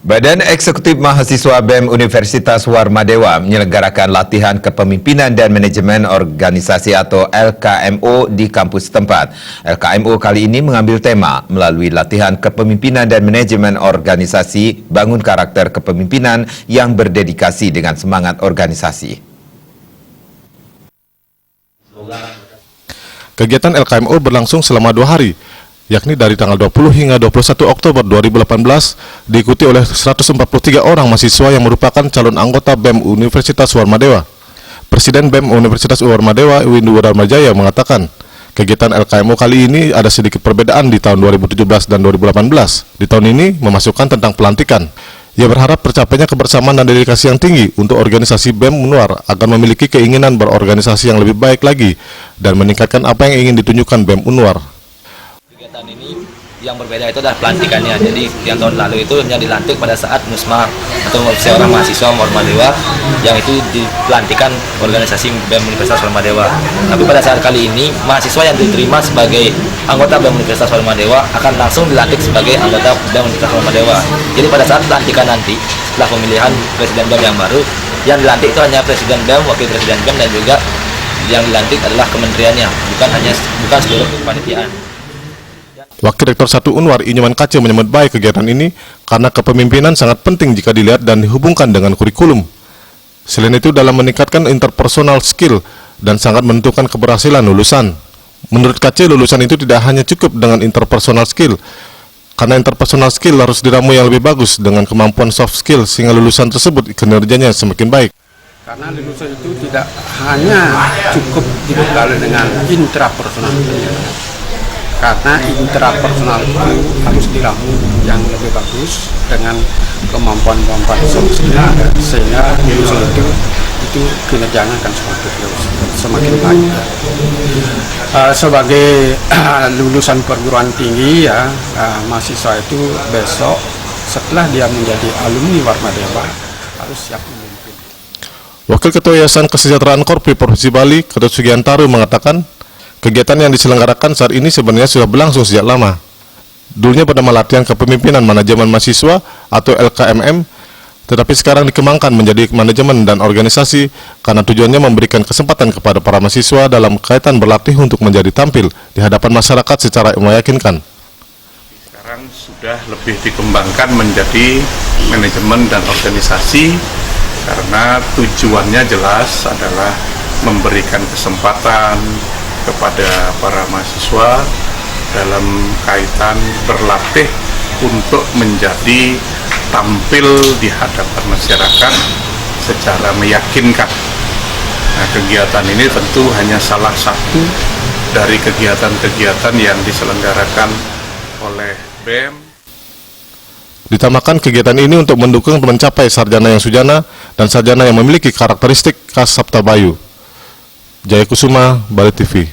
Badan Eksekutif Mahasiswa BEM Universitas Warmadewa menyelenggarakan latihan kepemimpinan dan manajemen organisasi atau LKMO di kampus setempat. LKMO kali ini mengambil tema melalui latihan kepemimpinan dan manajemen organisasi, bangun karakter kepemimpinan yang berdedikasi dengan semangat organisasi. Kegiatan LKMO berlangsung selama 2 hari, yakni dari tanggal 20 hingga 21 Oktober 2018, diikuti oleh 143 orang mahasiswa yang merupakan calon anggota BEM Universitas Warmadewa. Presiden BEM Universitas Warmadewa, Windu Darmajaya, mengatakan, kegiatan LKMO kali ini ada sedikit perbedaan di tahun 2017 dan 2018. Di tahun ini memasukkan tentang pelantikan. Ia berharap tercapainya kebersamaan dan dedikasi yang tinggi untuk organisasi BEM Unwar agar memiliki keinginan berorganisasi yang lebih baik lagi dan meningkatkan apa yang ingin ditunjukkan BEM Unwar. Kegiatan ini yang berbeda itu adalah pelantikannya. Jadi yang tahun lalu itu hanya dilantik pada saat musma atau seorang mahasiswa Warmadewa yang itu dipelantikan organisasi BEM Universitas Warmadewa. Tapi pada saat kali ini mahasiswa yang diterima sebagai anggota BEM Universitas Warmadewa akan langsung dilantik sebagai anggota BEM Universitas Warmadewa. Jadi pada saat pelantikan nanti setelah pemilihan presiden BEM yang baru, yang dilantik itu hanya presiden BEM, wakil presiden BEM, dan juga yang dilantik adalah kementeriannya, bukan seluruh kepanitiaan. Wakil Rektor 1 Unwar, Inyuman Kace, menyambut baik kegiatan ini karena kepemimpinan sangat penting jika dilihat dan dihubungkan dengan kurikulum. Selain itu, dalam meningkatkan interpersonal skill dan sangat menentukan keberhasilan lulusan. Menurut Kace, lulusan itu tidak hanya cukup dengan interpersonal skill, karena interpersonal skill harus diramu yang lebih bagus dengan kemampuan soft skill sehingga lulusan tersebut kinerjanya semakin baik. Karena lulusan itu tidak hanya cukup dibekali dengan intrapersonal, karena intrapersonal itu harus diramu yang lebih bagus dengan kemampuan-kemampuan soft skill, sehingga lulusan itu kinerjanya akan semakin baik. Sebagai lulusan perguruan tinggi ya, mahasiswa itu besok setelah dia menjadi alumni Warmadewa harus siap memimpin. Wakil Ketua Yayasan Kesejahteraan Korpi Provinsi Bali, Ketut Sugiantaro, mengatakan kegiatan yang diselenggarakan saat ini sebenarnya sudah berlangsung sejak lama. Dulunya bernama latihan kepemimpinan manajemen mahasiswa atau LKMM, tetapi sekarang dikembangkan menjadi manajemen dan organisasi karena tujuannya memberikan kesempatan kepada para mahasiswa dalam kaitan berlatih untuk menjadi tampil di hadapan masyarakat secara meyakinkan. Sekarang sudah lebih dikembangkan menjadi manajemen dan organisasi karena tujuannya jelas adalah memberikan kesempatan kepada para mahasiswa dalam kaitan berlatih untuk menjadi tampil di hadapan masyarakat secara meyakinkan. Nah, kegiatan ini tentu hanya salah satu dari kegiatan-kegiatan yang diselenggarakan oleh BEM. Ditambahkan kegiatan ini untuk mendukung mencapai sarjana yang sujana dan sarjana yang memiliki karakteristik khas Sabta Bayu. Jaya Kusuma, Bali TV.